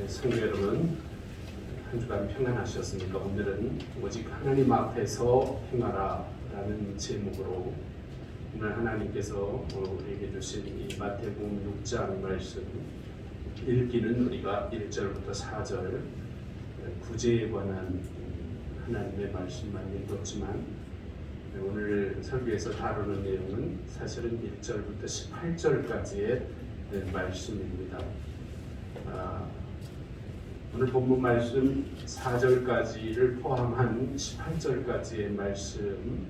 성도 여러분, 한 주간 평안하셨습니까? 오늘은 오직 하나님 앞에서 행하라라는 제목으로 오늘 하나님께서 우리에게 주신 이 마태복음 6장 말씀 읽기는 우리가 1절부터 4절 구제에 관한 하나님의 말씀만 읽었지만 오늘 설교에서 다루는 내용은 사실은 1절부터 18절까지의 말씀입니다. 오늘 본문 말씀 4절까지를 포함한 18절까지의 말씀,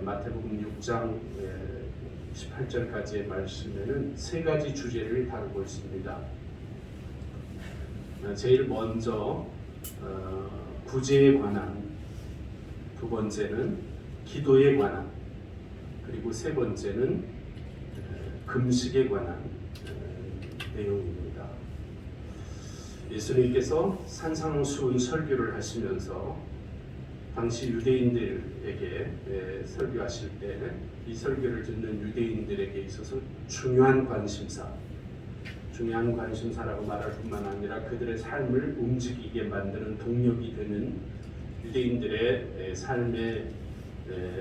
마태복음 6장 18절까지의 말씀에는 세 가지 주제를 다루고 있습니다. 제일 먼저 구제에 관한, 두 번째는 기도에 관한, 그리고 세 번째는 금식에 관한 내용입니다. 예수님께서 산상수훈 설교를 하시면서 당시 유대인들에게 설교하실 때 이 설교를 듣는 유대인들에게 있어서 중요한 관심사라고 말할 뿐만 아니라 그들의 삶을 움직이게 만드는 동력이 되는 유대인들의 삶의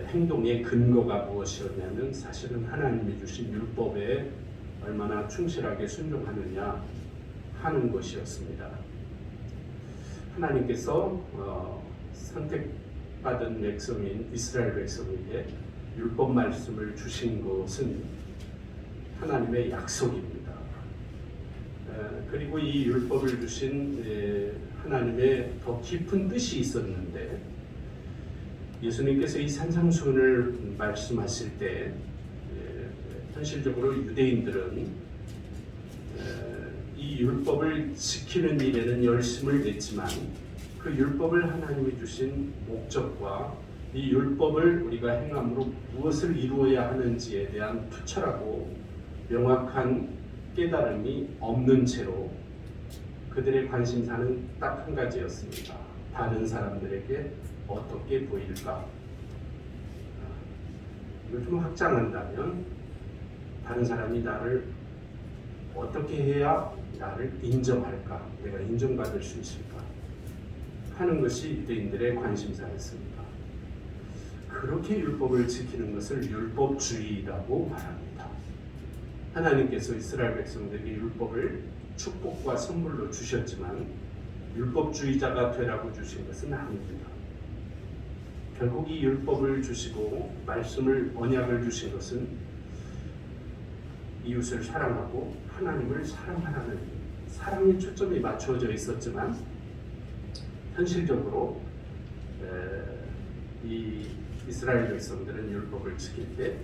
행동의 근거가 무엇이었냐면 사실은 하나님이 주신 율법에 얼마나 충실하게 순종하느냐 하는 것이었습니다. 하나님께서 선택받은 백성인 이스라엘 백성에게 율법 말씀을 주신 것은 하나님의 약속입니다. 그리고 이 율법을 주신 하나님의 더 깊은 뜻이 있었는데 예수님께서 이 산상수훈을 말씀하실 때 현실적으로 유대인들은 이 율법을 지키는 일에는 열심을 냈지만 그 율법을 하나님이 주신 목적과 이 율법을 우리가 행함으로 무엇을 이루어야 하는지에 대한 투철하고 명확한 깨달음이 없는 채로 그들의 관심사는 딱 한 가지였습니다. 다른 사람들에게 어떻게 보일까? 이걸 좀 확장한다면 다른 사람이 나를 어떻게 해야 나를 인정할까? 내가 인정받을 수 있을까? 하는 것이 유대인들의 관심사였습니다. 그렇게 율법을 지키는 것을 율법주의라고 말합니다. 하나님께서 이스라엘 백성들에게 율법을 축복과 선물로 주셨지만 율법주의자가 되라고 주신 것은 아닙니다. 결국 이 율법을 주시고 말씀을 언약을 주신 것은 이웃을 사랑하고 하나님을 사랑하라는 사랑의 초점이 맞춰져 있었지만 현실적으로 이 이스라엘 백성들은 율법을 지킬 때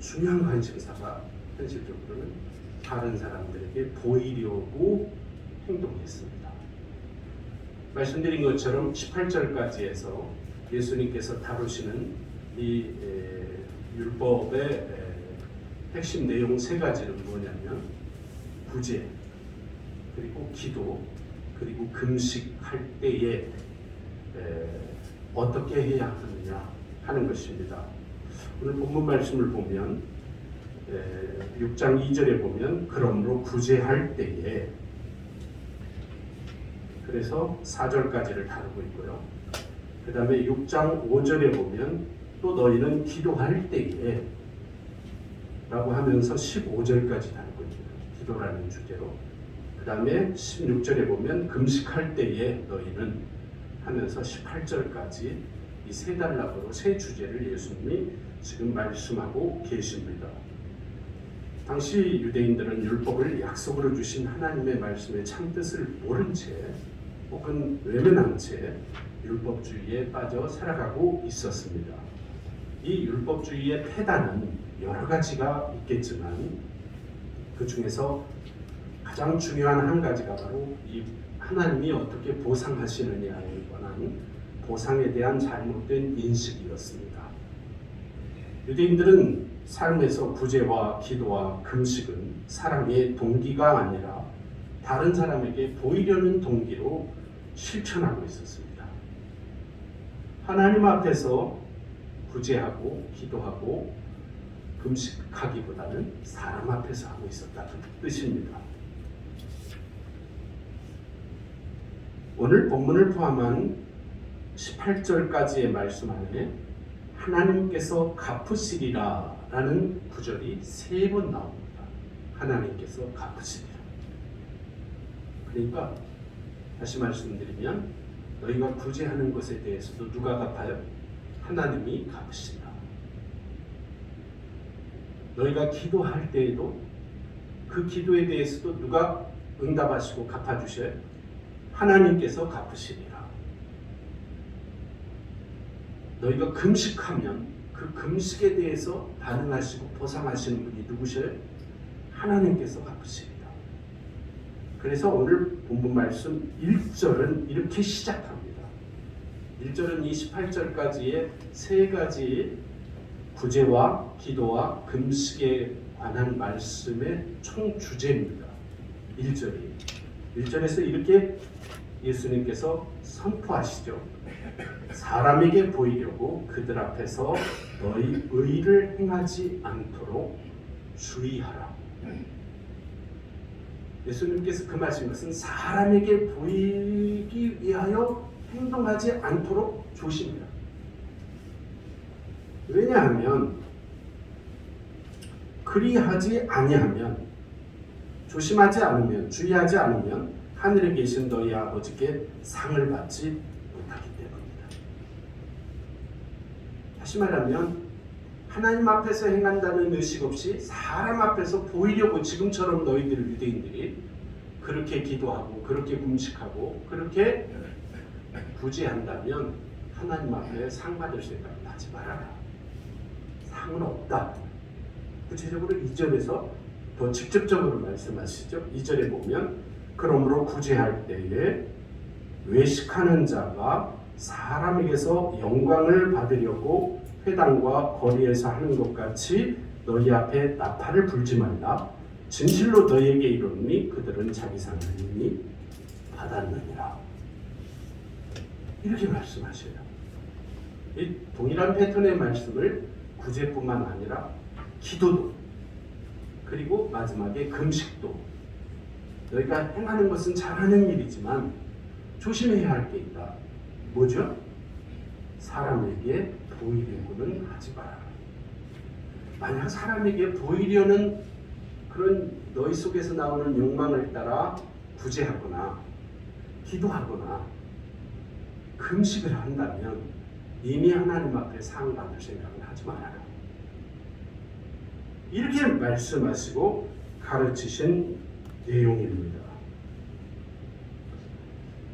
중요한 관심사가 현실적으로는 다른 사람들에게 보이려고 행동했습니다. 말씀드린 것처럼 18절까지에서 예수님께서 다루시는 이 율법의 핵심 내용 세 가지는 뭐냐면 구제, 그리고 기도, 그리고 금식할 때에 어떻게 해야 하느냐 하는 것입니다. 오늘 본문 말씀을 보면 6장 2절에 보면 그러므로 구제할 때에, 그래서 4절까지를 다루고 있고요. 그 다음에 6장 5절에 보면 또 너희는 기도할 때에 라고 하면서 15절까지 다루고 있습니다. 기도라는 주제로. 그 다음에 16절에 보면 금식할 때에 너희는 하면서 18절까지 이 세 단락으로 세 주제를 예수님이 지금 말씀하고 계십니다. 당시 유대인들은 율법을 약속으로 주신 하나님의 말씀의 참뜻을 모른 채 혹은 외면한 채 율법주의에 빠져 살아가고 있었습니다. 이 율법주의의 폐단은 여러 가지가 있겠지만 그 중에서 가장 중요한 한 가지가 바로 이 하나님이 어떻게 보상하시느냐에 관한 보상에 대한 잘못된 인식이었습니다. 유대인들은 삶에서 구제와 기도와 금식은 사랑의 동기가 아니라 다른 사람에게 보이려는 동기로 실천하고 있었습니다. 하나님 앞에서 구제하고 기도하고 금식하기보다는 사람 앞에서 하고 있었다는 뜻입니다. 오늘 본문을 포함한 18절까지의 말씀 안에 하나님께서 갚으시리라 라는 구절이 3번 나옵니다. 하나님께서 갚으시리라. 그러니까 다시 말씀드리면 너희가 구제하는 것에 대해서도 누가 갚아요? 하나님이 갚으신다. 너희가 기도할 때에도 그 기도에 대해서도 누가 응답하시고 갚아주셔요? 하나님께서 갚으시리라. 너희가 금식하면 그 금식에 대해서 반응하시고 보상하시는 분이 누구셔요? 하나님께서 갚으시리라. 그래서 오늘 본문 말씀 1절은 이렇게 시작합니다. 1절은 28절까지의 3가지 구제와 기도와 금식에 관한 말씀의 총 주제입니다. 1절에서 이렇게 예수님께서 선포하시죠. 사람에게 보이려고 그들 앞에서 너희 의를 행하지 않도록 주의하라. 예수님께서 그 말씀인 것은 사람에게 보이기 위하여 행동하지 않도록 조심해라. 왜냐하면 그리하지 아니하면, 조심하지 않으면, 주의하지 않으면 하늘에 계신 너희 아버지께 상을 받지 못하기 때문이다. 다시 말하면 하나님 앞에서 행한다는 의식 없이 사람 앞에서 보이려고 지금처럼 너희들 유대인들이 그렇게 기도하고 그렇게 금식하고 그렇게 구제한다면 하나님 앞에 상 받을 생각은 하지 말아라. 상은 없다. 구체적으로 2절에서 더 직접적으로 말씀하시죠. 2절에 보면 그러므로 구제할 때에 외식하는 자가 사람에게서 영광을 받으려고 회당과 거리에서 하는 것 같이 너희 앞에 나팔을 불지 말라. 진실로 너희에게 이르노니 그들은 자기 상을 이미 받았느니라. 이렇게 말씀하셔요. 이 동일한 패턴의 말씀을 구제뿐만 아니라 기도도, 그리고 마지막에 금식도, 너희가 행하는 것은 잘하는 일이지만 조심해야 할 게 있다. 뭐죠? 사람에게 보이려고는 하지 마라. 만약 사람에게 보이려는 그런 너희 속에서 나오는 욕망을 따라 구제하거나 기도하거나 금식을 한다면 이미 하나님 앞에 상 받을 생각은 하지 말아라. 이렇게 말씀하시고 가르치신 내용입니다.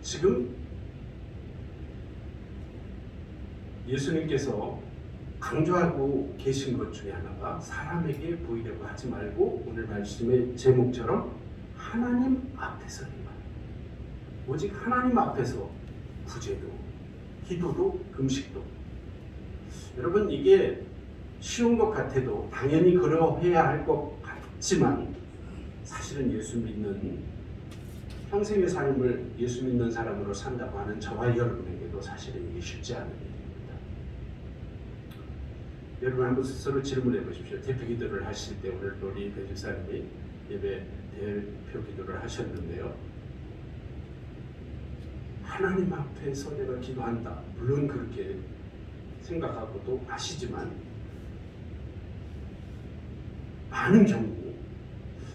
지금 예수님께서 강조하고 계신 것 중에 하나가 사람에게 보이려고 하지 말고 오늘 말씀의 제목처럼 하나님 앞에서 행하라. 오직 하나님 앞에서 구제도, 기도도, 금식도. 여러분, 이게 쉬운 것 같아도 당연히 그러해야 할 것 같지만 사실은 예수 믿는 평생의 삶을 예수 믿는 사람으로 산다고 하는 저와 여러분에게도 사실은 이게 쉽지 않은 일입니다. 여러분 한번 스스로 질문해 보십시오. 대표 기도를 하실 때 오늘 또 우리 배집사님이 예배 대표 기도를 하셨는데요. 하나님 앞에서 내가 기도한다. 물론 그렇게 생각하고도 하시지만 많은 경우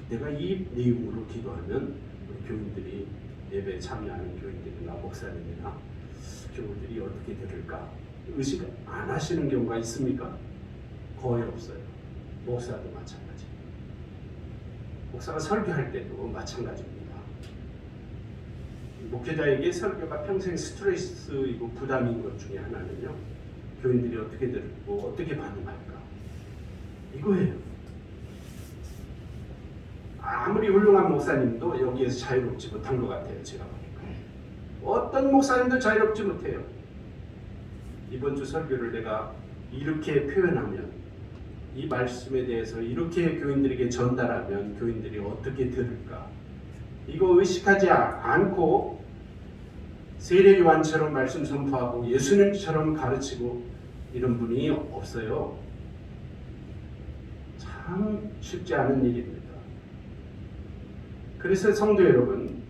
내가 이 내용으로 기도하면 우리 교인들이 예배에 참여하는 교인들이나 목사님이나 교우들이 어떻게 들을까 의식 안 하시는 경우가 있습니까? 거의 없어요. 목사도 마찬가지. 목사가 설교할 때도 마찬가지입니다. 목회자에게 설교가 평생 스트레스이고 부담인 것 중에 하나는요, 교인들이 어떻게 들고 어떻게 반응할까 이거예요. 아무리 훌륭한 목사님도 여기에서 자유롭지 못한 것 같아요. 제가 보니까 어떤 목사님도 자유롭지 못해요. 이번 주 설교를 내가 이렇게 표현하면, 이 말씀에 대해서 이렇게 교인들에게 전달하면 교인들이 어떻게 들을까, 이거 의식하지 않고 세례 요한처럼 말씀 선포하고 예수님처럼 가르치고 이런 분이 없어요. 참 쉽지 않은 일입니다. 그래서 성도 여러분,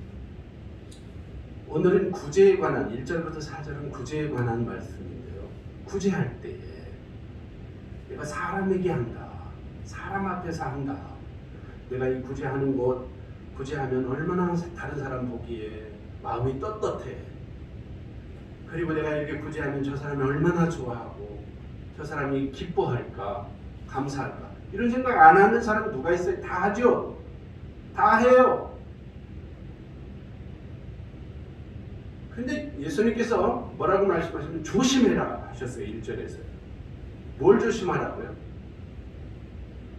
오늘은 구제에 관한 1절부터 4절은 구제에 관한 말씀인데요. 구제할 때에 내가 사람에게 한다. 사람 앞에서 한다. 내가 이 구제하는 것, 구제하면 얼마나 다른 사람 보기에 마음이 떳떳해. 그리고 내가 이렇게 구제하면 저 사람이 얼마나 좋아하고 저 사람이 기뻐할까, 감사할까. 이런 생각 안 하는 사람 누가 있어요? 다 하죠. 다 해요. 근데 예수님께서 뭐라고 말씀하시면 조심해라 하셨어요. 1절에서. 뭘 조심하라고요?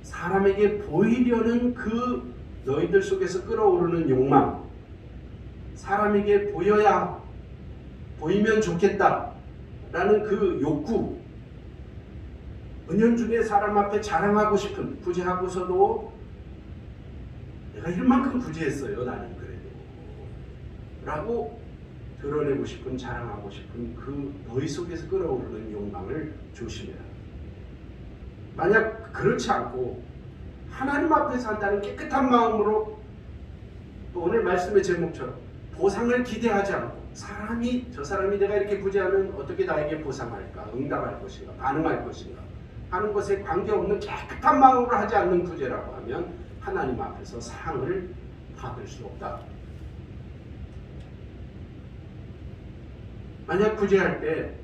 사람에게 보이려는 그 너희들 속에서 끌어오르는 욕망, 사람에게 보이면 좋겠다 라는 그 욕구, 은연중에 사람 앞에 자랑하고 싶은, 구제하고서도 내가 이만큼 구제했어요 나는 그래도 라고 드러내고 싶은, 자랑하고 싶은 그 너희 속에서 끌어오르는 욕망을 조심해라. 만약 그렇지 않고 하나님 앞에서 한다는 깨끗한 마음으로, 또 오늘 말씀의 제목처럼 보상을 기대하지 않고 저 사람이 내가 이렇게 구제하면 어떻게 나에게 보상할까, 응답할 것인가, 반응할 것인가 하는 것에 관계없는 깨끗한 마음으로 하지 않는 구제라고 하면 하나님 앞에서 상을 받을 수 없다. 만약 구제할 때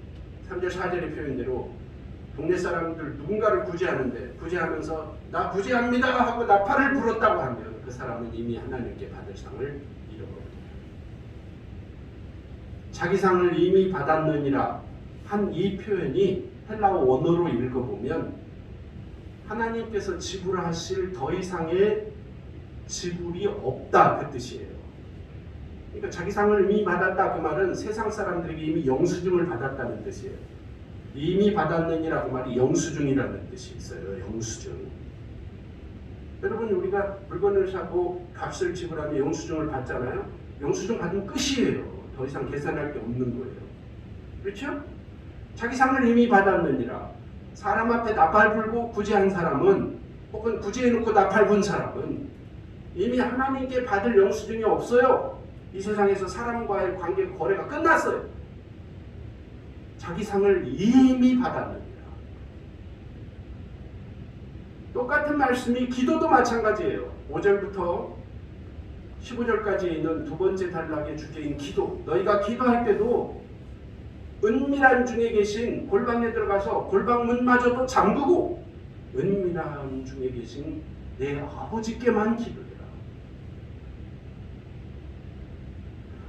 3절 4절의 표현대로 동네 사람들 누군가를 구제하면서 나 구제합니다 하고 나팔을 불었다고 하면 그 사람은 이미 하나님께 받을 상을 잃어버립니다. 자기 상을 이미 받았느니라 한 이 표현이 헬라어 원어로 읽어보면 하나님께서 지불하실 더 이상의 지불이 없다 그 뜻이에요. 그러니까 자기 상을 이미 받았다 그 말은 세상 사람들에게 이미 영수증을 받았다는 뜻이에요. 이미 받았느니라고 말이 영수증이라는 뜻이 있어요. 영수증. 여러분 우리가 물건을 사고 값을 지불하면 영수증을 받잖아요. 영수증 받으면 끝이에요. 더 이상 계산할 게 없는 거예요. 그렇죠? 자기 상을 이미 받았느니라. 사람 앞에 나팔 불고 구제한 사람은, 혹은 구제해놓고 나팔 분 사람은 이미 하나님께 받을 영수증이 없어요. 이 세상에서 사람과의 관계 거래가 끝났어요. 자기 상을 이미 받았느니라. 똑같은 말씀이 기도도 마찬가지예요. 5절부터 15절까지 있는 두 번째 단락의 주제인 기도. 너희가 기도할 때도 은밀한 중에 계신, 골방에 들어가서 골방문마저도 잠그고 은밀한 중에 계신 내 아버지께만 기도해라.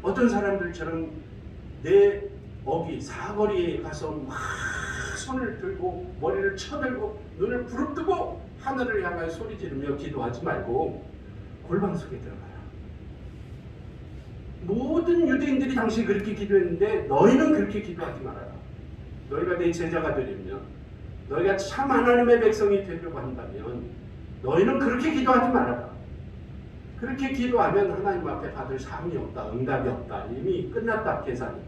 어떤 사람들처럼 내 사거리에 가서 막 손을 들고 머리를 쳐들고 눈을 부릅뜨고 하늘을 향하여 소리 지르며 기도하지 말고 골방 속에 들어가라. 모든 유대인들이 당시 그렇게 기도했는데 너희는 그렇게 기도하지 말아라. 너희가 내 제자가 되려면, 너희가 참 하나님의 백성이 되려고 한다면 너희는 그렇게 기도하지 말아라. 그렇게 기도하면 하나님 앞에 받을 상이 없다, 응답이 없다, 이미 끝났다 계산이.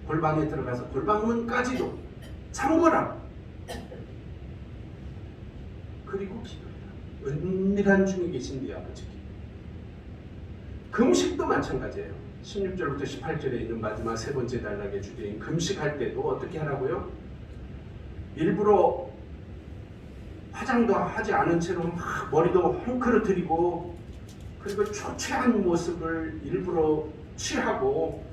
골방에 들어가서 골방문까지도 잠궈라. 그리고 기도해라. 은밀한 중에 계신 네 아버지께. 금식도 마찬가지예요. 16절부터 18절에 있는 마지막 세 번째 단락의 주제인 금식할 때도 어떻게 하라고요? 일부러 화장도 하지 않은 채로 막 머리도 헝클어뜨리고, 그리고 초췌한 모습을 일부러 취하고,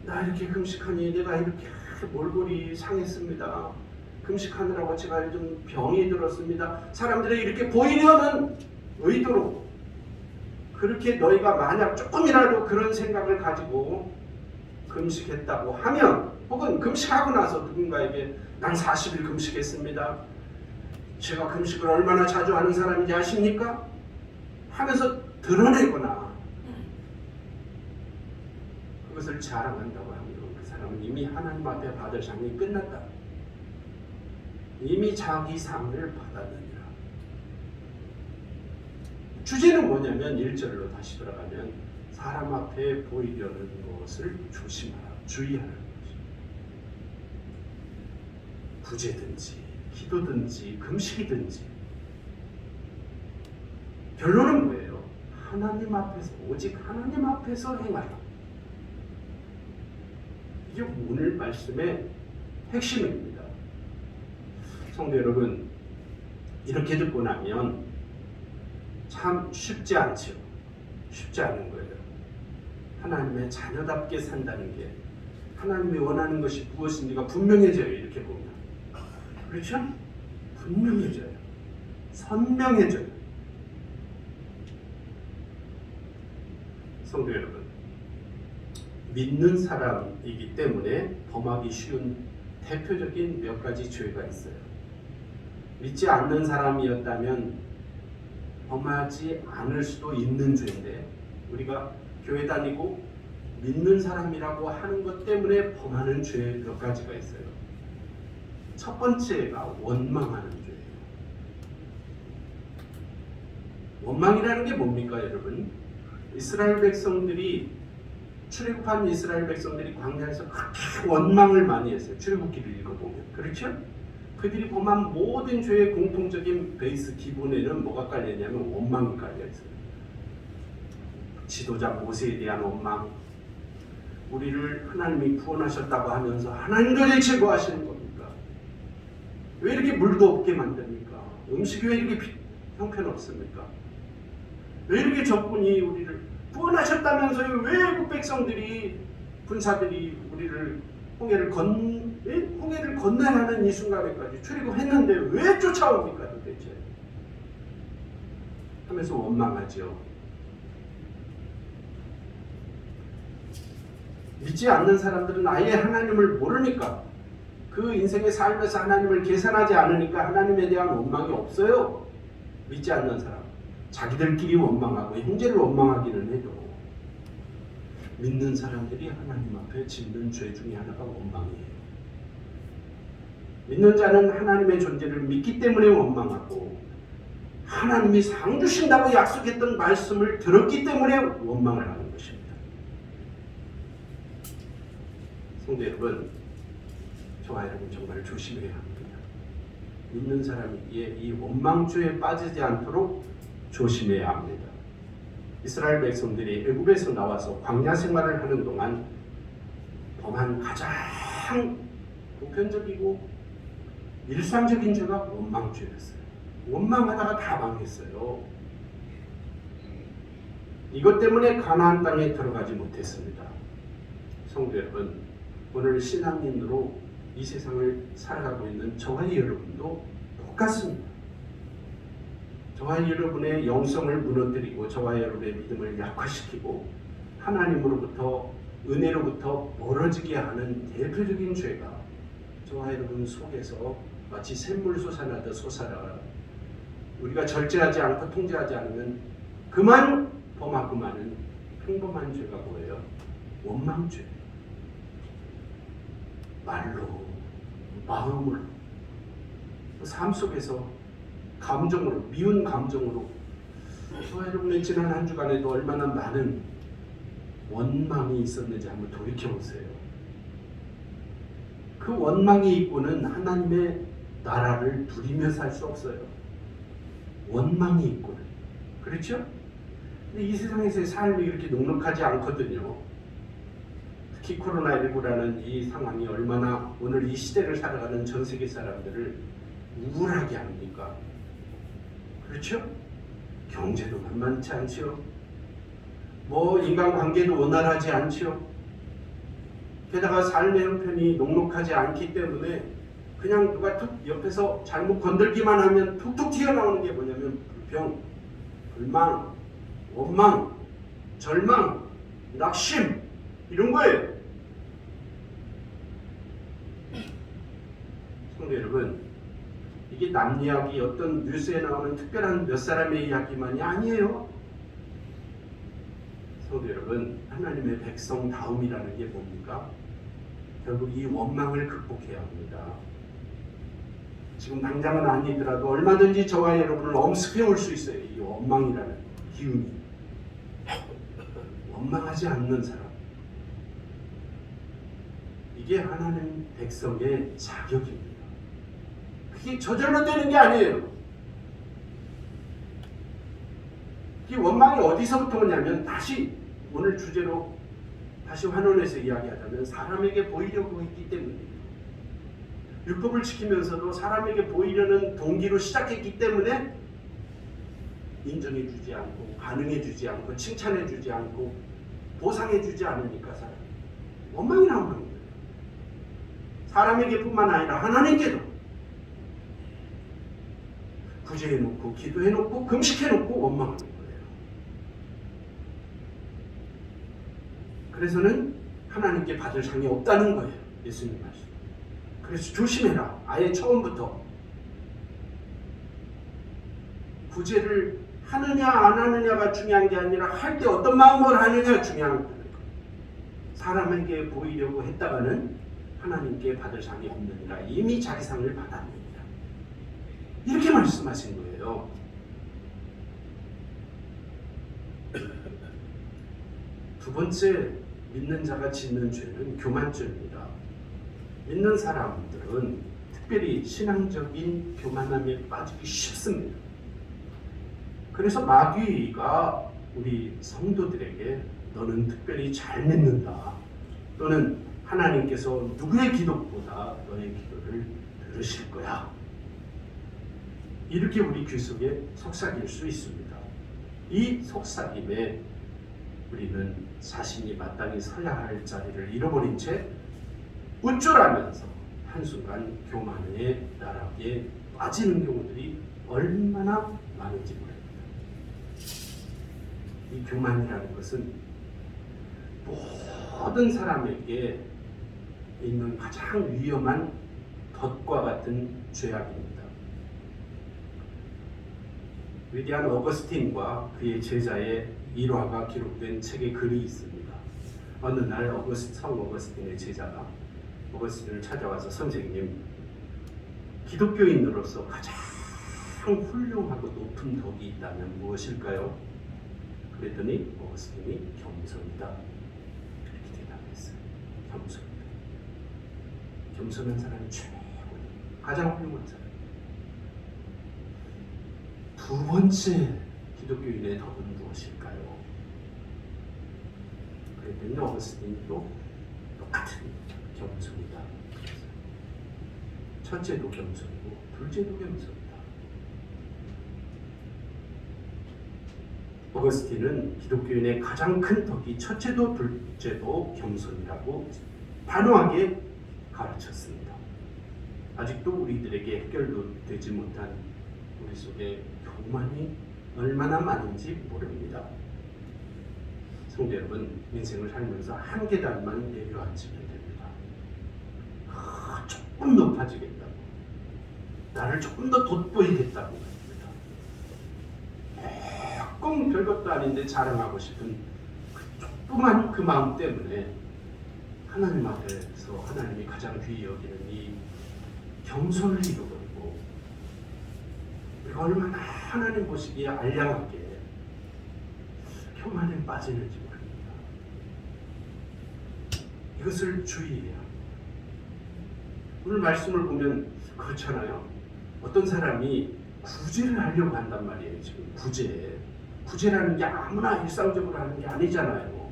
나 이렇게 금식하니 내가 이렇게 몰골이 상했습니다. 금식하느라고 제가 요즘 병이 들었습니다. 사람들이 이렇게 보이려는 의도로, 그렇게 너희가 만약 조금이라도 그런 생각을 가지고 금식했다고 하면, 혹은 금식하고 나서 누군가에게 난 40일 금식했습니다. 제가 금식을 얼마나 자주 하는 사람인지 아십니까? 하면서 드러내거나 그것을 자랑한다고 하면 그 사람은 이미 하나님 앞에 받을 상이 끝났다. 이미 자기 상을 받았느니라. 주제는 뭐냐면 1절로 다시 돌아가면 사람 앞에 보이려는 것을 조심하라, 주의하라는 것입니다. 구제든지 기도든지 금식이든지 결론은 뭐예요? 하나님 앞에서, 오직 하나님 앞에서 행하라. 이게 오늘 말씀의 핵심입니다. 성도 여러분, 이렇게 듣고 나면 참 쉽지 않죠. 쉽지 않은 거예요. 하나님의 자녀답게 산다는 게 하나님이 원하는 것이 무엇인지가 분명해져요. 이렇게 보면. 그렇죠? 분명해져요. 선명해져요. 성도 여러분, 믿는 사람이기 때문에 범하기 쉬운 대표적인 몇 가지 죄가 있어요. 믿지 않는 사람이었다면 범하지 않을 수도 있는 죄인데, 우리가 교회 다니고 믿는 사람이라고 하는 것 때문에 범하는 죄 몇 가지가 있어요. 첫 번째가 원망하는 죄예요. 원망이라는 게 뭡니까, 여러분? 이스라엘 백성들이, 출애굽한 이스라엘 백성들이 광야에서 그렇게 원망을 많이 했어요. 출애굽기를 읽어보면. 그렇죠? 그들이 범한 모든 죄의 공통적인 베이스 기본에는 뭐가 깔려있냐면 원망이 깔려있어요. 지도자 모세에 대한 원망, 우리를 하나님이 구원하셨다고 하면서 하나님 도대체 제거하시는 겁니까? 왜 이렇게 물도 없게 만듭니까? 음식이 왜 이렇게 형편없습니까? 왜 이렇게 적군이 우리를 구원하셨다면서요? 왜 애국 백성들이, 군사들이 우리를 홍해를 건너야 하는 이 순간에까지 출애굽했는데 왜 쫓아옵니까 도대체? 하면서 원망하죠. 믿지 않는 사람들은 아예 하나님을 모르니까, 그 인생의 삶에서 하나님을 계산하지 않으니까 하나님에 대한 원망이 없어요. 믿지 않는 사람, 자기들끼리 원망하고 형제를 원망하기는 해도, 믿는 사람들이 하나님 앞에 짓는 죄 중에 하나가 원망이에요. 믿는 자는 하나님의 존재를 믿기 때문에 원망하고, 하나님이 상 주신다고 약속했던 말씀을 들었기 때문에 원망을 하는 것입니다. 성도 여러분, 저와 여러분 정말 조심해야 합니다. 믿는 사람이기에 이 원망죄에 빠지지 않도록 조심해야 합니다. 이스라엘 백성들이 애굽에서 나와서 광야 생활을 하는 동안 범한 가장 보편적이고 일상적인 죄가 원망죄였어요. 원망하다가 다 망했어요. 이것 때문에 가나안 땅에 들어가지 못했습니다. 성도 여러분, 오늘 신앙인으로 이 세상을 살아가고 있는 저와 여러분도 똑같습니다. 저와 여러분의 영성을 무너뜨리고 저와 여러분의 믿음을 약화시키고 하나님으로부터, 은혜로부터 멀어지게 하는 대표적인 죄가 저와 여러분 속에서 마치 샘물 솟아나듯 솟아나 우리가 절제하지 않고 통제하지 않으면 그만 범하고 마는 평범한 죄가 뭐예요? 원망죄. 말로, 마음으로, 삶 속에서 감정으로, 미운 감정으로. 저와 여러분의 지난 한 주간에도 얼마나 많은 원망이 있었는지 한번 돌이켜보세요. 그 원망이 있고는 하나님의 나라를 누리며 살 수 없어요. 원망이 있고는. 그렇죠? 근데 이 세상에서의 삶이 이렇게 넉넉하지 않거든요. 특히 코로나19라는 이 상황이 얼마나 오늘 이 시대를 살아가는 전 세계 사람들을 우울하게 합니까? 그렇죠? 경제도 만만치 않죠. 인간관계도 원활하지 않죠. 게다가 삶의 형편이 녹록하지 않기 때문에 그냥 누가 툭 옆에서 잘못 건들기만 하면 툭툭 튀어나오는 게 뭐냐면 불평, 불만, 원망, 절망, 낙심, 이런 거예요. 성도 여러분, 이게 남 이야기, 어떤 뉴스에 나오는 특별한 몇 사람의 이야기만이 아니에요. 성도 여러분, 하나님의 백성다움이라는 게 뭡니까? 결국 이 원망을 극복해야 합니다. 지금 당장은 아니더라도 얼마든지 저와 여러분을 엄습해 올 수 있어요. 이 원망이라는 기운이. 원망하지 않는 사람. 이게 하나님 백성의 자격입니다. 그게 저절로 되는 게 아니에요. 이 원망이 어디서부터 오냐면 다시 오늘 주제로 다시 환원해서 이야기하자면 사람에게 보이려고 했기 때문이에요. 율법을 지키면서도 사람에게 보이려는 동기로 시작했기 때문에 인정해주지 않고 반응해주지 않고 칭찬해주지 않고 보상해주지 않으니까 사람이 원망이 나오는 거예요. 사람에게뿐만 아니라 하나님께도 구제해놓고 기도해놓고 금식해놓고 원망하는 거예요. 그래서는 하나님께 받을 상이 없다는 거예요. 예수님 말씀. 그래서 조심해라. 아예 처음부터 구제를 하느냐 안 하느냐가 중요한 게 아니라 할 때 어떤 마음으로 하느냐가 중요한 거예요. 사람에게 보이려고 했다가는 하나님께 받을 상이 없느니라. 이미 자기 상을 받았느니라. 이렇게 말씀하신 거예요. 두 번째 믿는 자가 짓는 죄는 교만죄입니다. 믿는 사람들은 특별히 신앙적인 교만함에 빠지기 쉽습니다. 그래서 마귀가 우리 성도들에게 너는 특별히 잘 믿는다. 또는 하나님께서 누구의 기도보다 너의 기도를 들으실 거야. 이렇게 우리 귀 속에 속삭일 수 있습니다. 이 속삭임에 우리는 자신이 마땅히 서야 할 자리를 잃어버린 채 우쭐하면서 한순간 교만의 나락에 빠지는 경우들이 얼마나 많은지 모릅니다. 이 교만이라는 것은 모든 사람에게 있는 가장 위험한 덫과 같은 죄악입니다. 위대한 어거스틴과 그의 제자의 일화가 기록된 책에 글이 있습니다. 어느 날 성 어거스틴의 제자가 어거스틴을 찾아와서 선생님, 기독교인으로서 가장 훌륭하고 높은 덕이 있다면 무엇일까요? 그랬더니 어거스틴이 겸손이다. 이렇게 대답했어요. 겸손이다. 겸손한 사람이 최고예요. 가장 훌륭한 사람. 두 번째 기독교인의 덕은 무엇일까요? 그랬더니 어거스틴이 또 똑같은 겸손이다. 첫째도 겸손이고 둘째도 겸손이다. 어거스틴은 기독교인의 가장 큰 덕이 첫째도 둘째도 겸손이라고 단호하게 가르쳤습니다. 아직도 우리들에게 해결도 되지 못한 우리 속에 교만이 얼마나 많은지 모릅니다. 성도 여러분, 인생을 살면서 한 계단만 내려앉으면 됩니다. 조금 높아지겠다고, 나를 조금 더 돋보이겠다고 합니다. 조금 별것도 아닌데 자랑하고 싶은 조그만 그 마음 때문에 하나님 앞에서 하나님이 가장 귀히 여기는 이 겸손을 잃어버리고 우리가 얼마나 하나님 보시기에 알량하게 교만에 빠지는지 모릅니다. 이것을 주의해야 합니다. 오늘 말씀을 보면 그렇잖아요. 어떤 사람이 구제를 하려고 한단 말이에요. 지금 구제라는 게 아무나 일상적으로 하는 게 아니잖아요.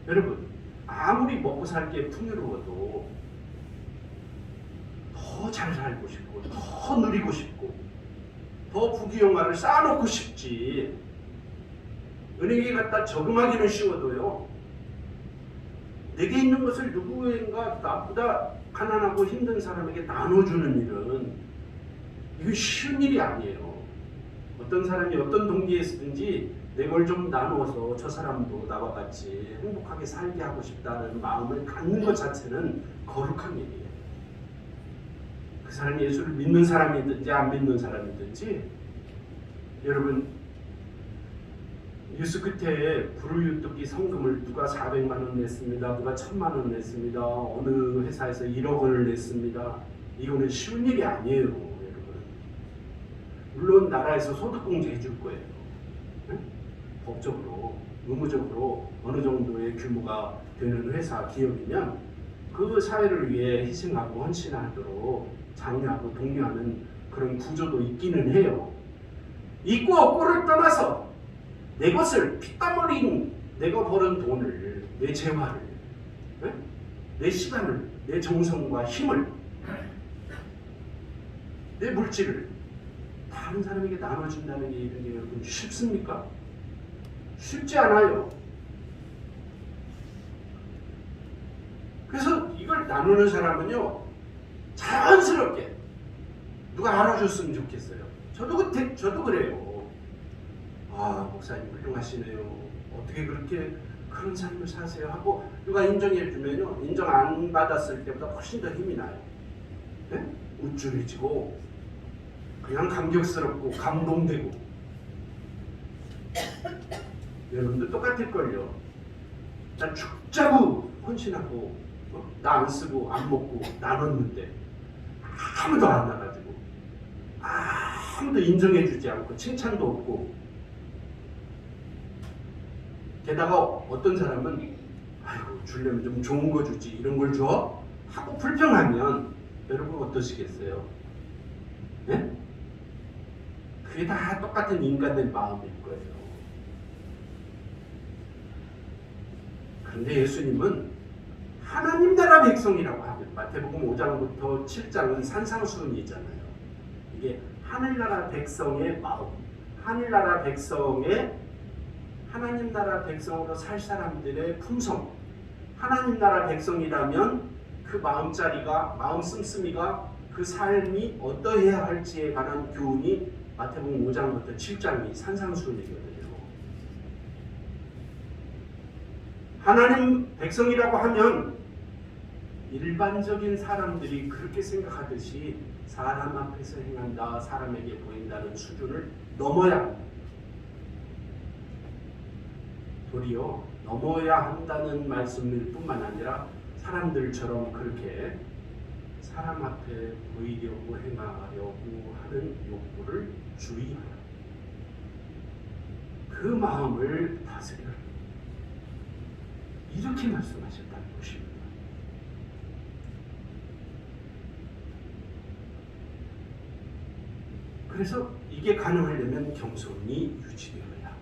여러분, 아무리 먹고 살 게 풍요로워도 더 잘 살고 싶고 더 누리고 싶고 더 부귀영화를 쌓아놓고 싶지. 은행에 갖다 저금하기는 쉬워도요, 내게 있는 것을 누구인가 나보다 가난하고 힘든 사람에게 나눠주는 일은 이거 쉬운 일이 아니에요. 어떤 사람이 어떤 동기에 있든지 내 걸 좀 나누어서 저 사람도 나와 같이 행복하게 살게 하고 싶다는 마음을 갖는 것 자체는 거룩한 일이에요. 그 사람이 예수를 믿는 사람이든지 안 믿는 사람이든지. 여러분, 뉴스 끝에 불우유뚝이 성금을 누가 400만 원 냈습니다. 누가 1000만 원 냈습니다. 어느 회사에서 1억 원을 냈습니다. 이거는 쉬운 일이 아니에요, 여러분. 물론 나라에서 소득공제 해줄 거예요. 네? 법적으로, 의무적으로 어느 정도의 규모가 되는 회사, 기업이면 그 사회를 위해 희생하고 헌신하도록 장려하고 독려하는 그런 구조도 있기는 해요. 있고 없고를 떠나서 내 것을 피땀 흘린 내가 버는 돈을, 내 재화를, 네? 내 시간을, 내 정성과 힘을, 내 물질을 다른 사람에게 나눠준다는 게 이런 게 여러분 쉽습니까? 쉽지 않아요. 그래서 이걸 나누는 사람은요, 자연스럽게 누가 알아줬으면 좋겠어요. 저도 그래요. 아, 목사님 훌륭하시네요. 어떻게 그렇게 그런 삶을 사세요? 하고 누가 인정해주면요, 인정 안 받았을 때보다 훨씬 더 힘이 나요. 네? 우쭐해지고 그냥 감격스럽고 감동되고. 여러분도 똑같을걸요. 난 죽자고 헌신하고 나 안 쓰고 안 먹고 나눴는데 아무도 안 나가지고 아무도 인정해주지 않고 칭찬도 없고, 게다가 어떤 사람은 아이고 주려면 좀 좋은 거 주지 이런 걸 줘? 하고 불평하면 여러분 어떠시겠어요? 네? 그게 다 똑같은 인간의 마음일 거예요. 그런데 예수님은 하나님 나라 백성이라고 하면 마태복음 5장부터 7장은 산상수훈이잖아요. 이게 하늘나라 백성의 마음, 하늘나라 백성의 하나님 나라 백성으로 살 사람들의 품성, 하나님 나라 백성이라면 그 마음자리가, 마음 씀씀이가, 그 삶이 어떠해야 할지에 관한 교훈이 마태복음 5장부터 7장이 산상수훈이거든요. 하나님 백성이라고 하면 일반적인 사람들이 그렇게 생각하듯이 사람 앞에서 행한다, 사람에게 보인다는 수준을 넘어야 합니다. 도리어 넘어야 한다는 말씀일 뿐만 아니라 사람들처럼 그렇게 사람 앞에 보이려고 행하려고 하는 욕구를 주의하라. 그 마음을 다스려라. 이렇게 말씀하셨다는 것입니다. 그래서 이게 가능하려면 겸손이 유지되어야 합니다.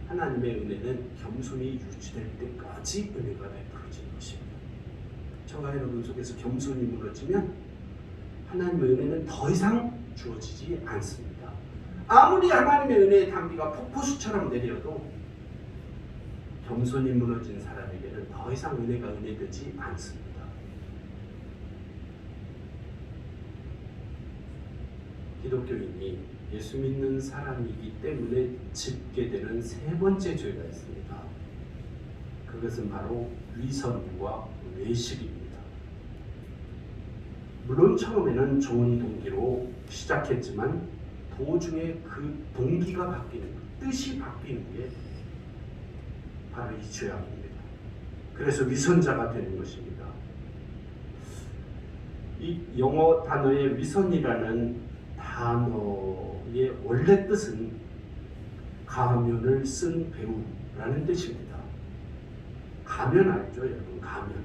하나님의 은혜는 겸손이 유지될 때까지 은혜가 베풀어지는 것입니다. 저와 여러분 속에서 겸손이 무너지면 하나님의 은혜는 더 이상 주어지지 않습니다. 아무리 하나님의 은혜의 단비가 폭포수처럼 내려도 겸손이 무너진 사람에게는 더 이상 은혜가 은혜되지 않습니다. 기독교인이 예수 믿는 사람이기 때문에 짓게 되는 세 번째 죄가 있습니다. 그것은 바로 위선과 외식입니다. 물론 처음에는 좋은 동기로 시작했지만 도중에 그 동기가 바뀌는, 뜻이 바뀌는 게 바로 이 죄악입니다. 그래서 위선자가 되는 것입니다. 이 영어 단어의 위선이라는 단어의 원래 뜻은 가면을 쓴 배우라는 뜻입니다. 가면 알죠, 여러분? 가면.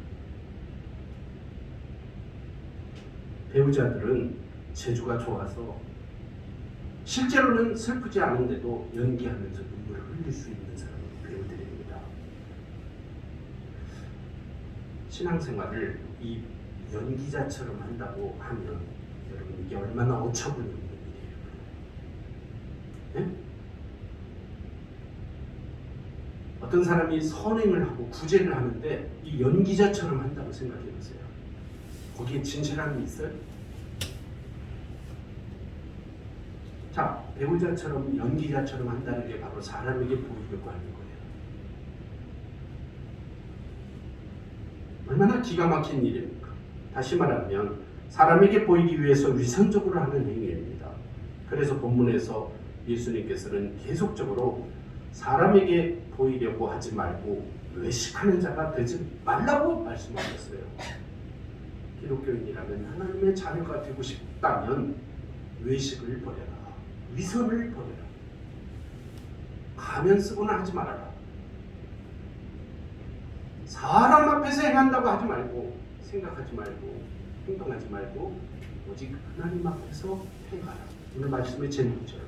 배우자들은 재주가 좋아서 실제로는 슬프지 않은데도 연기하면서 눈물을 흘릴 수 있는 사람이 배우들입니다. 신앙생활을 이 연기자처럼 한다고 하면 여러분 이게 얼마나 어처구니 없는 일이에요. 네? 어떤 사람이 선행을 하고 구제를 하는데 이 연기자처럼 한다고 생각해 보세요. 거기에 진실함이 있어요? 자, 배우자처럼 연기자처럼 한다는 게 바로 사람에게 보이려고 하는 거예요. 얼마나 기가 막힌 일입니까? 다시 말하면 사람에게 보이기 위해서 위선적으로 하는 행위입니다. 그래서 본문에서 예수님께서는 계속적으로 사람에게 보이려고 하지 말고 외식하는 자가 되지 말라고 말씀하셨어요. 기독교인이라면 하나님의 자녀가 되고 싶다면 외식을 버려라. 위선을 버려라. 가면 쓰거나 하지 말아라. 사람 앞에서 행한다고 하지 말고, 생각하지 말고, 행동하지 말고 오직 하나님 앞에서 행하라. 오늘 말씀의 제목처럼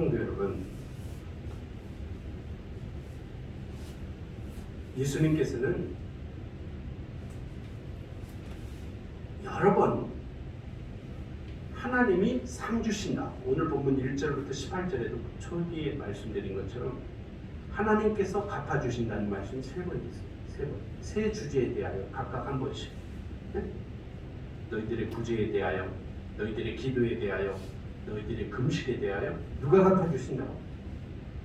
성도 여러분, 예수님께서는 여러 번 하나님이 상 주신다. 오늘 본문 1절부터 18절에도 초기에 말씀드린 것처럼 하나님께서 갚아주신다는 말씀이 3번 있어요. 3번. 세 주제에 대하여 각각 한 번씩. 네? 너희들의 구제에 대하여, 너희들의 기도에 대하여, 너희들의 금식에 대하여 누가 갚아주신다?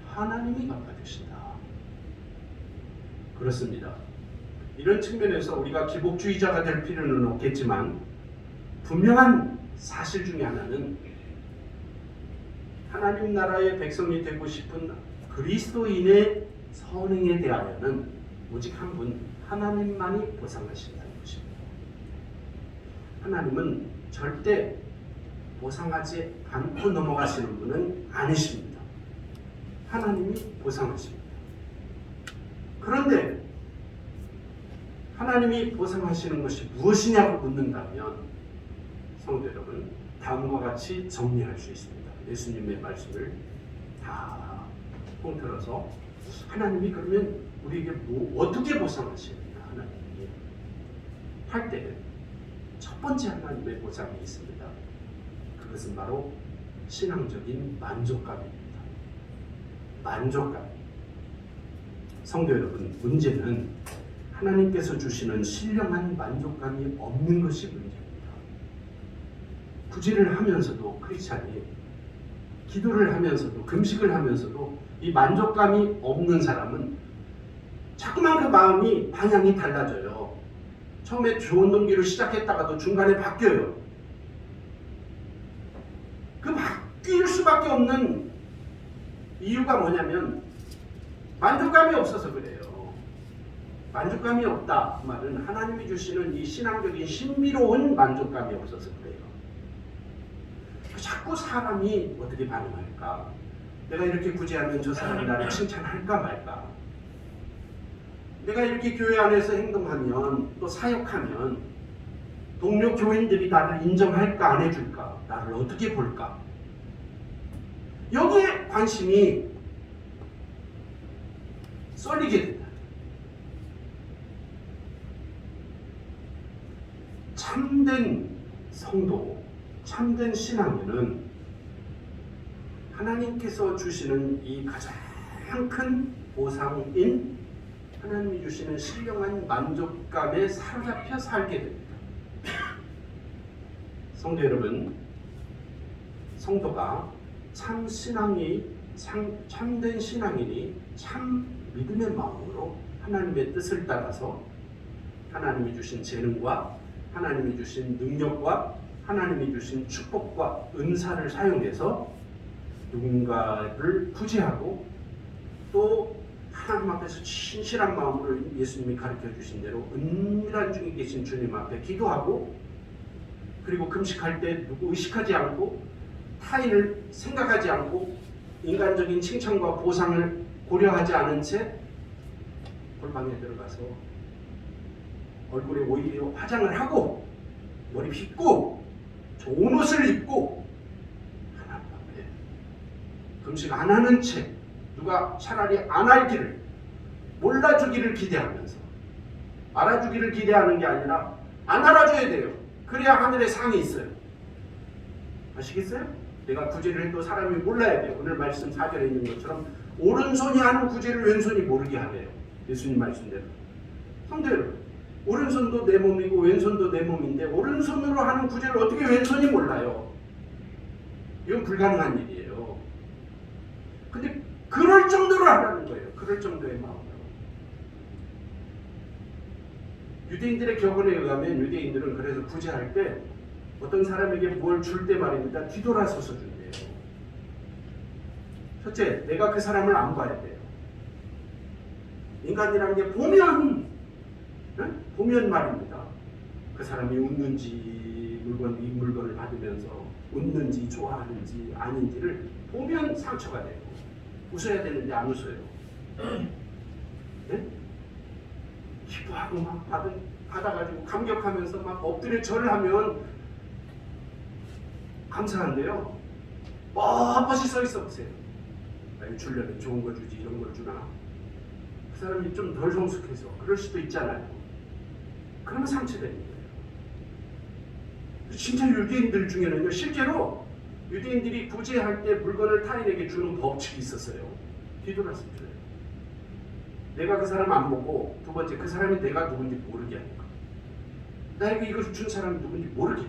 하나님이 갚아주신다. 그렇습니다. 이런 측면에서 우리가 기복주의자가 될 필요는 없겠지만 분명한 사실 중에 하나는 하나님 나라의 백성이 되고 싶은 그리스도인의 선행에 대하여는 오직 한 분 하나님만이 보상하신다는 것입니다. 하나님은 절대 보상하지 않고 넘어가시는 분은 아니십니다. 하나님이 보상하십니다. 그런데 하나님이 보상하시는 것이 무엇이냐고 묻는다면 성도 여러분, 다음과 같이 정리할 수 있습니다. 예수님의 말씀을 다 통틀어서 하나님이 그러면 우리에게 어떻게 보상하시느냐 하나님이 할 때 첫 번째 하나님의 보상이 있습니다. 그것은 바로 신앙적인 만족감입니다. 만족감. 성도 여러분, 문제는 하나님께서 주시는 신령한 만족감이 없는 것이 문제입니다. 구제를 하면서도 크리스찬이 기도를 하면서도 금식을 하면서도 이 만족감이 없는 사람은 자꾸만 그 마음이 방향이 달라져요. 처음에 좋은 동기로 시작했다가도 중간에 바뀌어요. 그 바뀔 수밖에 없는 이유가 뭐냐면 만족감이 없어서 그래요. 만족감이 없다 그 말은 하나님이 주시는 이 신앙적인 신비로운 만족감이 없어서 그래요. 자꾸 사람이 어떻게 반응할까? 내가 이렇게 구제하면 저 사람이 나를 칭찬할까 말까? 내가 이렇게 교회 안에서 행동하면 또 사역하면 동료 교인들이 나를 인정할까 안 해줄까? 나를 어떻게 볼까? 여기에 관심이 쏠리게 된다. 참된 성도, 참된 신앙에는 하나님께서 주시는 이 가장 큰 보상인 하나님이 주시는 신령한 만족감에 사로잡혀 살게 됩니다. 성도 여러분, 성도가 참 신앙이 참된 신앙인이 참 믿음의 마음으로 하나님의 뜻을 따라서 하나님이 주신 재능과 하나님이 주신 능력과 하나님이 주신 축복과 은사를 사용해서 누군가를 구제하고 또 하나님 앞에서 진실한 마음으로 예수님이 가르쳐 주신 대로 은밀한 중에 계신 주님 앞에 기도하고 그리고 금식할 때 누구 의식하지 않고 타인을 생각하지 않고 인간적인 칭찬과 보상을 고려하지 않은 채 골방에 들어가서 얼굴에 오히려 화장을 하고 머리 빗고 좋은 옷을 입고 하나님 앞에 금식 안 하는 채 누가 차라리 안 알기를 몰라주기를 기대하면서 알아주기를 기대하는 게 아니라 안 알아줘야 돼요. 그래야 하늘에 상이 있어요. 아시겠어요? 내가 구제를 해도 사람이 몰라야 돼요. 오늘 말씀 4절에 있는 것처럼 오른손이 하는 구제를 왼손이 모르게 하래요. 예수님 말씀대로. 성도 여러분, 오른손도 내 몸이고 왼손도 내 몸인데 오른손으로 하는 구제를 어떻게 왼손이 몰라요? 이건 불가능한 일이에요. 근데 그럴 정도로 하라는 거예요. 그럴 정도의 마음으로. 유대인들의 격언에 의하면 유대인들은 그래서 구제할 때 어떤 사람에게 뭘 줄 때 말입니다. 뒤돌아서서 준대요. 첫째, 내가 그 사람을 안 봐야 돼요. 인간이라는 게 보면 말입니다. 그 사람이 웃는지 이 물건을 받으면서 웃는지 좋아하는지 아닌지를 보면 상처가 돼요. 웃어야 되는데 안 웃어요. 네? 기도하고 막 받아가지고 감격하면서 막 엎드려 절을 하면 감사한데요. 뻣뻣이 서 있어 보세요. 아니, 주려면 좋은 거 주지 이런 걸 주나? 그 사람이 좀 덜 성숙해서 그럴 수도 있잖아요. 그러면 상처되는 거예요. 진짜 유대인들 중에는요, 실제로 유대인들이 구제할 때 물건을 타인에게 주는 법칙이 있었어요. 뒤돌아서 줘요. 내가 그 사람 안 보고, 두 번째 그 사람이 내가 누군지 모르게 하는 거. 나에게 이것을 준 사람이 누군지 모르게.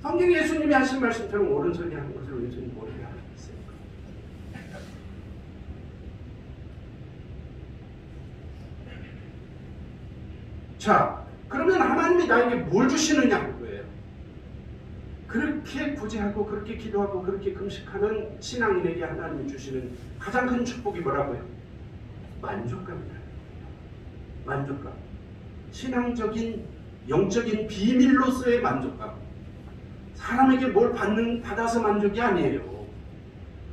성경 예수님이 하신 말씀처럼 오른손이 하는 것을 왼손이 모르게 하는 게 있어요. 자, 그러면 하나님이 나에게 뭘 주시느냐 그거예요. 그렇게 구제하고 그렇게 기도하고 그렇게 금식하는 신앙인에게 하나님이 주시는 가장 큰 축복이 뭐라고요? 만족감이라는 거예요. 만족감. 신앙적인 영적인 비밀로서의 만족감. 사람에게 뭘 받아서 만족이 아니에요.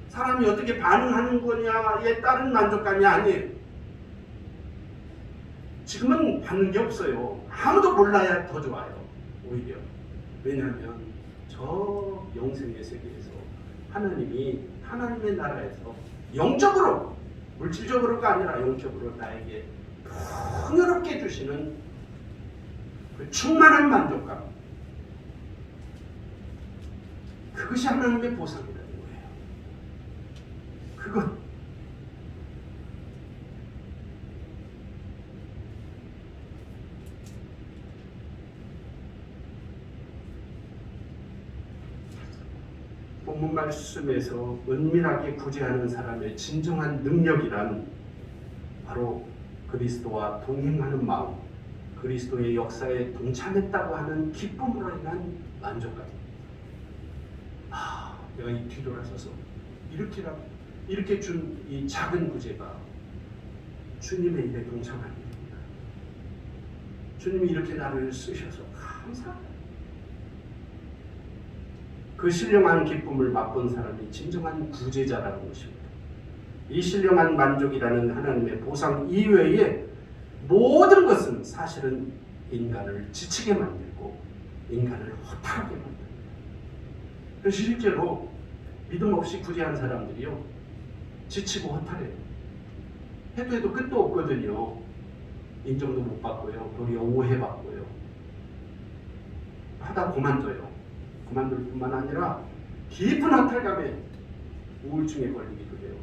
사람이 어떻게 반응하는 거냐에 따른 만족감이 아니에요. 지금은 받는 게 없어요. 아무도 몰라야 더 좋아요. 오히려. 왜냐하면 저 영생의 세계에서 하나님이 하나님의 나라에서 영적으로, 물질적으로가 아니라 영적으로 나에게 풍요롭게 주시는 그 충만한 만족감, 그것이 하나님의 보상이라는 거예요. 그것. 본문 말씀에서 은밀하게 구제하는 사람의 진정한 능력이란 바로 그리스도와 동행하는 마음, 그리스도의 역사에 동참했다고 하는 기쁨으로 인한 만족감. 내가 이 뒤돌아서서 이렇게 준 이 작은 구제가 주님의 일에 동참하는 겁니다. 주님이 이렇게 나를 쓰셔서 감사합니다. 그 신령한 기쁨을 맛본 사람이 진정한 구제자라는 것입니다. 이 신령한 만족이라는 하나님의 보상 이외에 모든 것은 사실은 인간을 지치게 만들고 인간을 허탈하게 만듭니다. 그래서 실제로 믿음 없이 구제한 사람들이요, 지치고 허탈해요. 해도 끝도 없거든요. 인정도 못 받고요, 도리어 오해받고요. 하다 그만둬요. 그만둘 뿐만 아니라 깊은 허탈감에 우울증에 걸리기도 해요.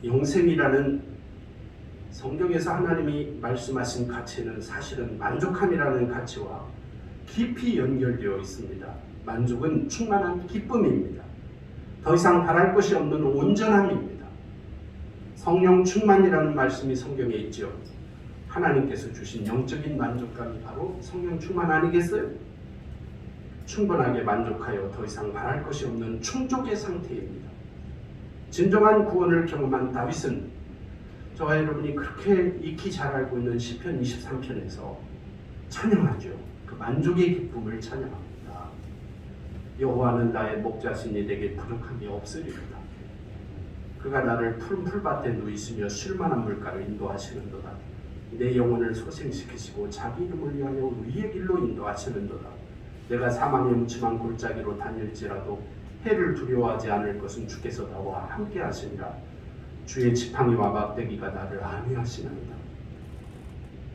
영생이라는 성경에서 하나님이 말씀하신 가치는 사실은 만족함이라는 가치와 깊이 연결되어 있습니다. 만족은 충만한 기쁨입니다. 더 이상 바랄 것이 없는 온전함입니다. 성령 충만이라는 말씀이 성경에 있죠. 하나님께서 주신 영적인 만족감이 바로 성령 충만 아니겠어요? 충분하게 만족하여 더 이상 바랄 것이 없는 충족의 상태입니다. 진정한 구원을 경험한 다윗은 저와 여러분이 그렇게 익히 잘 알고 있는 시편 23편에서 찬양하죠. 그 만족의 기쁨을 찬양합니다. 여호와는 나의 목자시니 내게 부족함이 없으리로다. 그가 나를 푸른 풀밭에 누이시며 쉴만한 물가를 인도하시는도다. 내 영혼을 소생시키시고 자기 이름을 위하여 의의 길로 인도하시는도다. 내가 사망의 음침한 골짜기로 다닐지라도 해를 두려워하지 않을 것은 주께서 나와 함께 하시니라. 주의 지팡이와 막대기가 나를 안위하시나이다.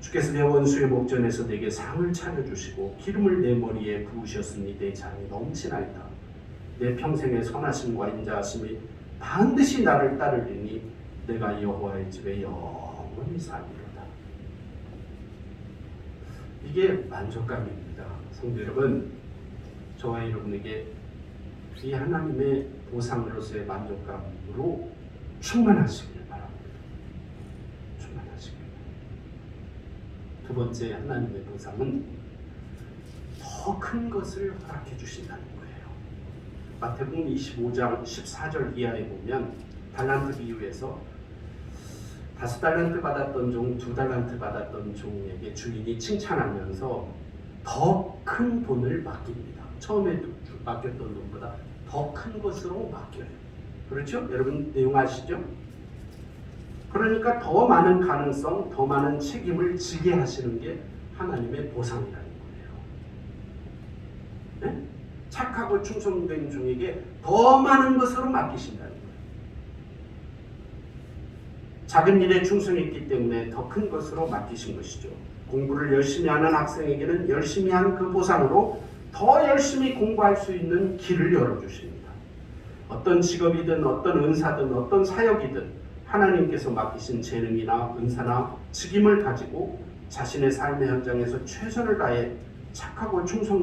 주께서 내 원수의 목전에서 내게 상을 차려주시고 기름을 내 머리에 부으셨으니 내 잔이 넘치나이다. 내 평생의 선하심과 인자하심이 반드시 나를 따르리니 내가 여호와의 집에 영원히 살리로다. 이게 만족감입니다. 성도 여러분, 저와 여러분에게 이 하나님의 보상으로서의 만족감으로 충만하시길 바랍니다. 충만하시길. 두 번째 하나님의 보상은 더 큰 것을 허락해 주신다는 거예요. 마태복음 25장 14절 이하에 보면 달란트 비유에서 5달란트 받았던 종, 2달란트 받았던 종에게 주인이 칭찬하면서 더 큰 돈을 맡깁니다. 처음에 맡겼던 돈보다 더 큰 것으로 맡겨요. 그렇죠? 여러분 내용 아시죠? 그러니까 더 많은 가능성, 더 많은 책임을 지게 하시는 게 하나님의 보상이라는 거예요. 네? 착하고 충성된 종에게 더 많은 것으로 맡기신다는 거예요. 작은 일에 충성했기 때문에 더 큰 것으로 맡기신 것이죠. 공부를 열심히 하는 학생에게는 열심히 한 그 보상으로 더 열심히 공부할 수 있는 길을 열어주십니다. 어떤 직업이든 어떤 은사든 어떤 사역이든 하나님께서 맡기신 재능이나 은사나 직임을 가지고 자신의 삶의 현장에서 최선을 다해 착하고 충성